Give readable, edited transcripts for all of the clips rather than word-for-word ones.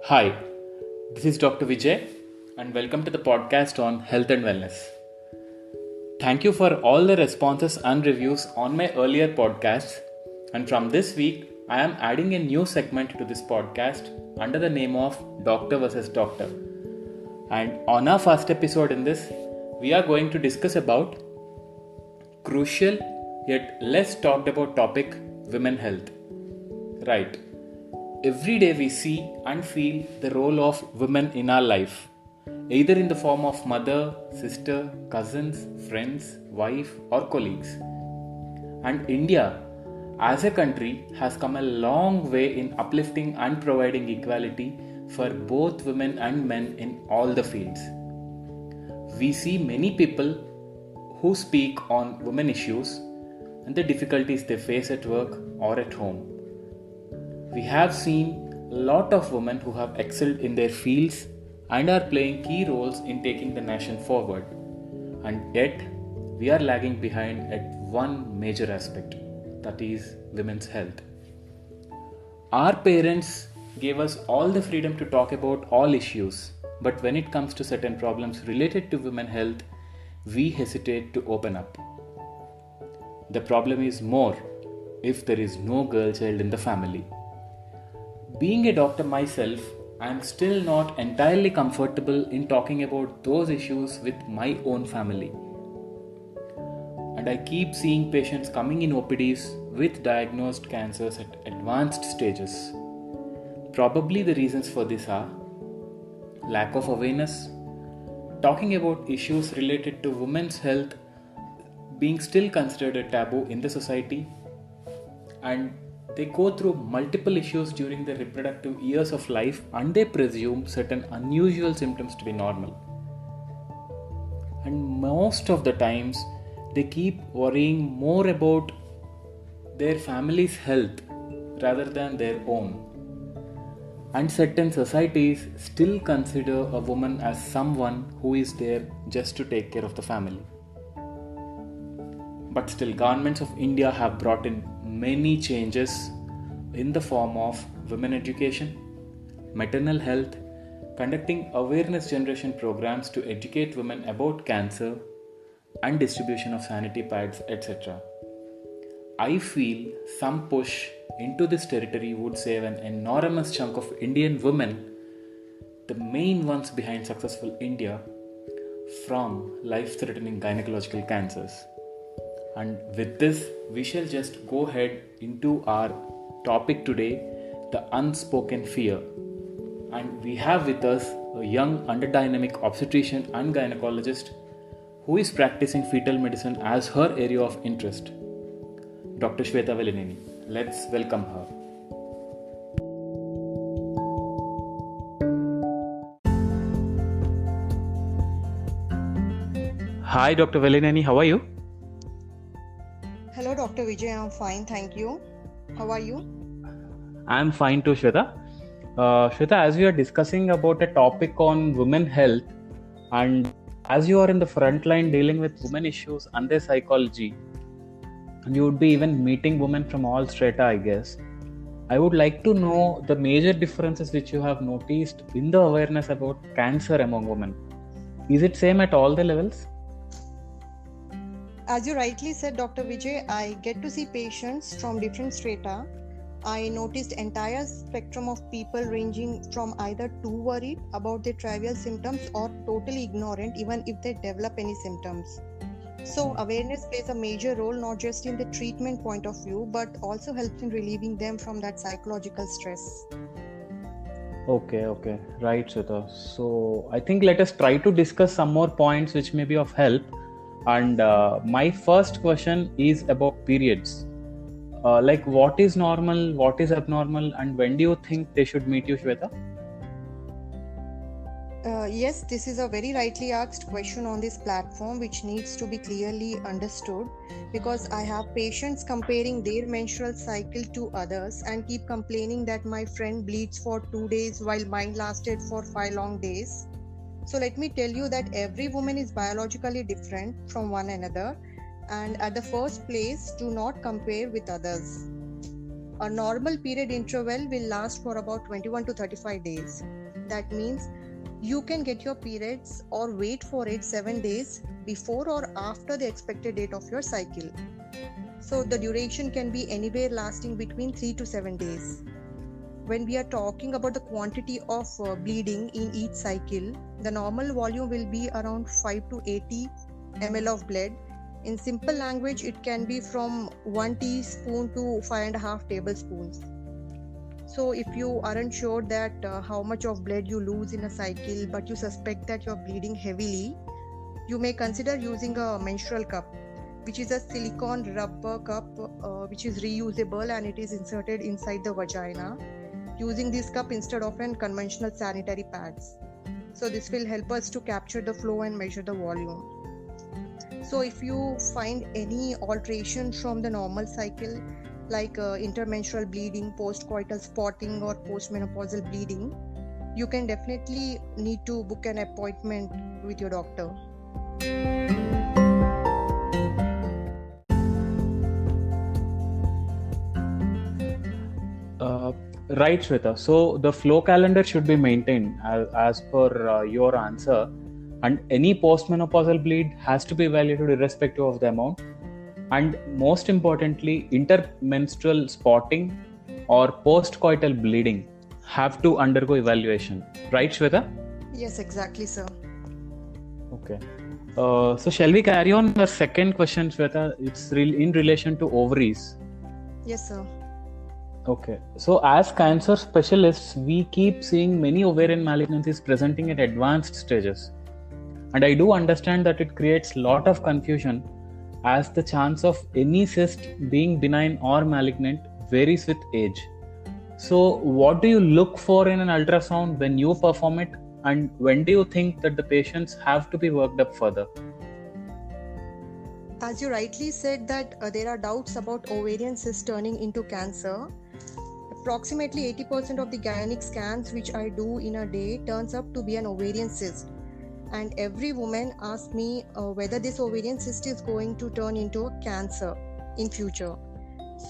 Hi, this is Dr. Vijay and welcome to the podcast on health and wellness. Thank you for all the responses and reviews on my earlier podcasts, and from this week I am adding a new segment to this podcast under the name of Doctor vs. Doctor. And on our first episode in this, we are going to discuss about crucial yet less talked about topic, women health. Right. Every day we see and feel the role of women in our life, either in the form of mother, sister, cousins, friends, wife, or colleagues. And India, as a country, has come a long way in uplifting and providing equality for both women and men in all the fields. We see many people who speak on women issues and the difficulties they face at work or at home. We have seen a lot of women who have excelled in their fields and are playing key roles in taking the nation forward. And yet, we are lagging behind at one major aspect, that is women's health. Our parents gave us all the freedom to talk about all issues, but when it comes to certain problems related to women's health, we hesitate to open up. The problem is more if there is no girl child in the family. Being a doctor myself, I am still not entirely comfortable in talking about those issues with my own family. And I keep seeing patients coming in OPDs with diagnosed cancers at advanced stages. Probably the reasons for this are lack of awareness, talking about issues related to women's health being still considered a taboo in the society, and they go through multiple issues during their reproductive years of life and they presume certain unusual symptoms to be normal. And most of the times, they keep worrying more about their family's health rather than their own. And certain societies still consider a woman as someone who is there just to take care of the family. But still, governments of India have brought in many changes in the form of women education, maternal health, conducting awareness generation programs to educate women about cancer and distribution of sanitary pads, etc. I feel some push into this territory would save an enormous chunk of Indian women, the main ones behind successful India, from life-threatening gynecological cancers. And with this, we shall just go ahead into our topic today, the unspoken fear. And we have with us a young under-dynamic obstetrician and gynecologist who is practicing fetal medicine as her area of interest, Dr. Shweta Velineni. Let's welcome her. Hi, Dr. Velineni, how are you? Hello, Dr. Vijay. I'm fine, thank you. How are you? I'm fine too, Shweta. Shweta, as we are discussing about a topic on women health, and as you are in the front line dealing with women issues and their psychology, and you would be even meeting women from all strata, I guess, I would like to know the major differences which you have noticed in the awareness about cancer among women. Is it same at all the levels? As you rightly said, Dr. Vijay, I get to see patients from different strata. I noticed entire spectrum of people ranging from either too worried about their trivial symptoms or totally ignorant even if they develop any symptoms. So awareness plays a major role not just in the treatment point of view but also helps in relieving them from that psychological stress. Okay, right, Shweta. So I think let us try to discuss some more points which may be of help. And my first question is about periods. Like what is normal, what is abnormal, and when do you think they should meet you, Shweta? Yes, this is a very rightly asked question on this platform which needs to be clearly understood, because I have patients comparing their menstrual cycle to others and keep complaining that my friend bleeds for 2 days while mine lasted for 5 long days. So let me tell you that every woman is biologically different from one another, and at the first place, do not compare with others. A normal period interval will last for about 21 to 35 days. That means you can get your periods or wait for it 7 days before or after the expected date of your cycle. So the duration can be anywhere lasting between 3 to 7 days. When we are talking about the quantity of bleeding in each cycle, the normal volume will be around 5 to 80 ml of blood. In simple language, it can be from 1 teaspoon to 5.5 tablespoons. So if you aren't sure that how much of blood you lose in a cycle, but you suspect that you're bleeding heavily, you may consider using a menstrual cup, which is a silicone rubber cup which is reusable, and it is inserted inside the vagina, using this cup instead of an conventional sanitary pads. So this will help us to capture the flow and measure the volume. So if you find any alteration from the normal cycle, like intermenstrual bleeding, postcoital spotting, or postmenopausal bleeding, you can definitely need to book an appointment with your doctor. Right, Shweta. So the flow calendar should be maintained as per your answer, and any postmenopausal bleed has to be evaluated irrespective of the amount. And most importantly, intermenstrual spotting or postcoital bleeding have to undergo evaluation. Right, Shweta? Yes, exactly, sir. Okay. So shall we carry on the second question, Shweta? It's in relation to ovaries. Yes, sir. Okay. So as cancer specialists, we keep seeing many ovarian malignancies presenting at advanced stages. And I do understand that it creates a lot of confusion, as the chance of any cyst being benign or malignant varies with age. So what do you look for in an ultrasound when you perform it, and when do you think that the patients have to be worked up further? As you rightly said that there are doubts about ovarian cyst turning into cancer. Approximately 80% of the gynec scans which I do in a day turns up to be an ovarian cyst. And every woman asks me whether this ovarian cyst is going to turn into a cancer in future.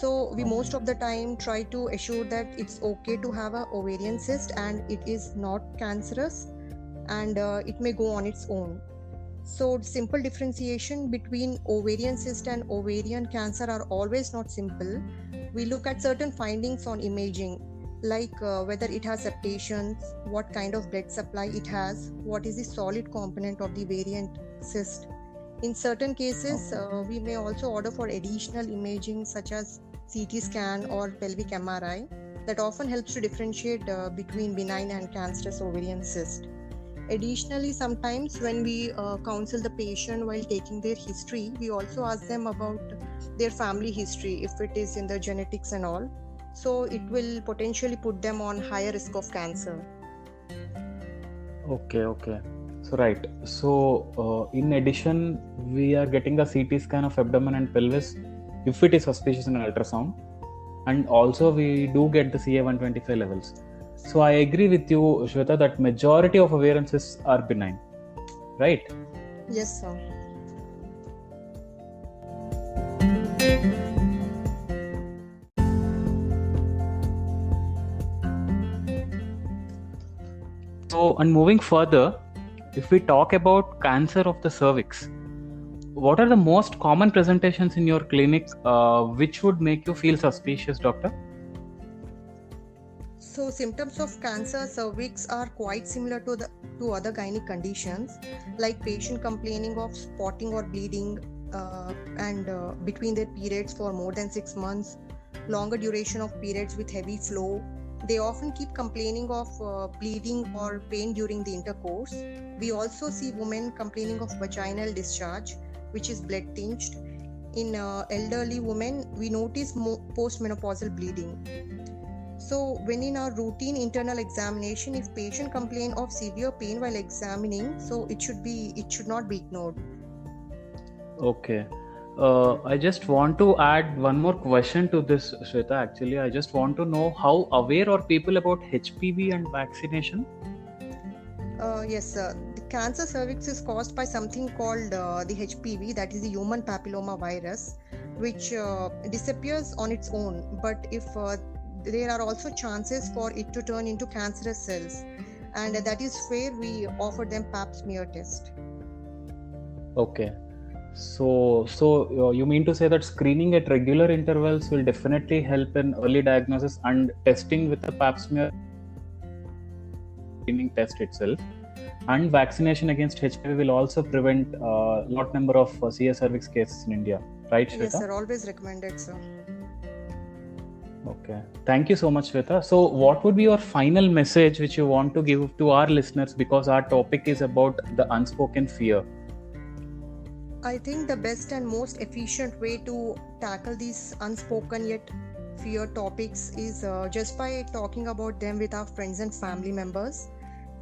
So we most of the time try to assure that it's okay to have an ovarian cyst and it is not cancerous, and it may go on its own. So simple differentiation between ovarian cyst and ovarian cancer are always not simple. We look at certain findings on imaging, like whether it has septations, what kind of blood supply it has, what is the solid component of the variant cyst. In certain cases, we may also order for additional imaging such as CT scan or pelvic MRI that often helps to differentiate between benign and cancerous ovarian cyst. Additionally, sometimes when we counsel the patient while taking their history, we also ask them about their family history, if it is in the genetics and all. So it will potentially put them on higher risk of cancer. Okay. So right. So in addition, we are getting a CT scan of abdomen and pelvis if it is suspicious in ultrasound, and also we do get the CA-125 levels. So I agree with you, Shweta, that majority of ovarian cysts are benign, right? Yes, sir. So, and moving further, if we talk about cancer of the cervix, what are the most common presentations in your clinic which would make you feel suspicious, doctor? So symptoms of cancer cervix are quite similar to other gynec conditions, like patient complaining of spotting or bleeding and between their periods for more than 6 months, longer duration of periods with heavy flow. They often keep complaining of bleeding or pain during the intercourse. We also see women complaining of vaginal discharge, which is blood tinged. In elderly women, we notice postmenopausal bleeding. So when in our routine internal examination, if patient complain of severe pain while examining, so it should not be ignored. Okay. I just want to add one more question to this, Shweta. Actually, I just want to know how aware are people about HPV and vaccination? Yes, the cancer cervix is caused by something called the HPV, that is the human papilloma virus. which disappears on its own. But if there are also chances for it to turn into cancerous cells, and that is where we offer them pap smear test. Okay. So you mean to say that screening at regular intervals will definitely help in early diagnosis, and testing with a pap smear screening test itself, and vaccination against HIV will also prevent a lot number of CS cervix cases in India, right, Shweta? Yes, sir. Always recommended, sir. Okay. Thank you so much, Shweta. So what would be your final message which you want to give to our listeners, because our topic is about the unspoken fear? I think the best and most efficient way to tackle these unspoken yet fear topics is just by talking about them with our friends and family members,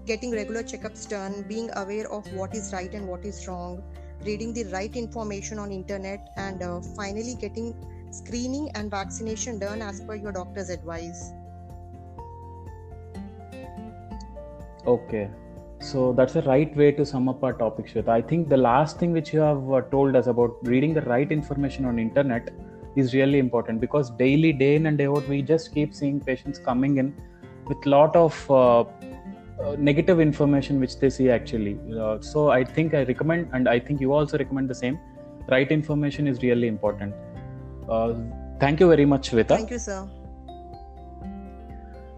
getting regular checkups done, being aware of what is right and what is wrong, reading the right information on internet, and finally getting screening and vaccination done as per your doctor's advice. Okay. So that's the right way to sum up our topic, Shweta. I think the last thing which you have told us about reading the right information on internet is really important, because daily, day in and day out, we just keep seeing patients coming in with lot of negative information which they see actually. So I think I recommend, and I think you also recommend the same, right information is really important. Thank you very much, Shweta. Thank you, sir.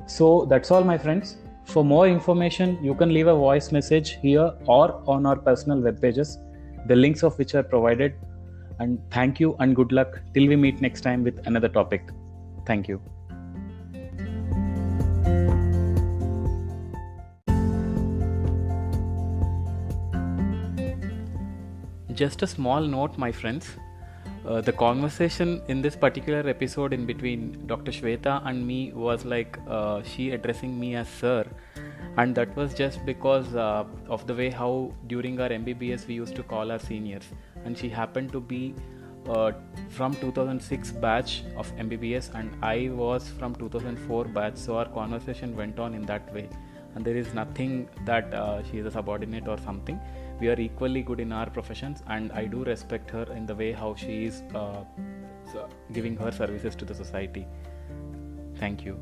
So that's all, my friends. For more information, you can leave a voice message here or on our personal web pages, the links of which are provided. And thank you and good luck till we meet next time with another topic. Thank you. Just a small note, my friends. The conversation in this particular episode in between Dr. Shweta and me was like she addressing me as sir, and that was just because of the way how during our MBBS we used to call our seniors, and she happened to be from 2006 batch of MBBS and I was from 2004 batch, so our conversation went on in that way, and there is nothing that she is a subordinate or something. We are equally good in our professions, and I do respect her in the way how she is giving her services to the society. Thank you.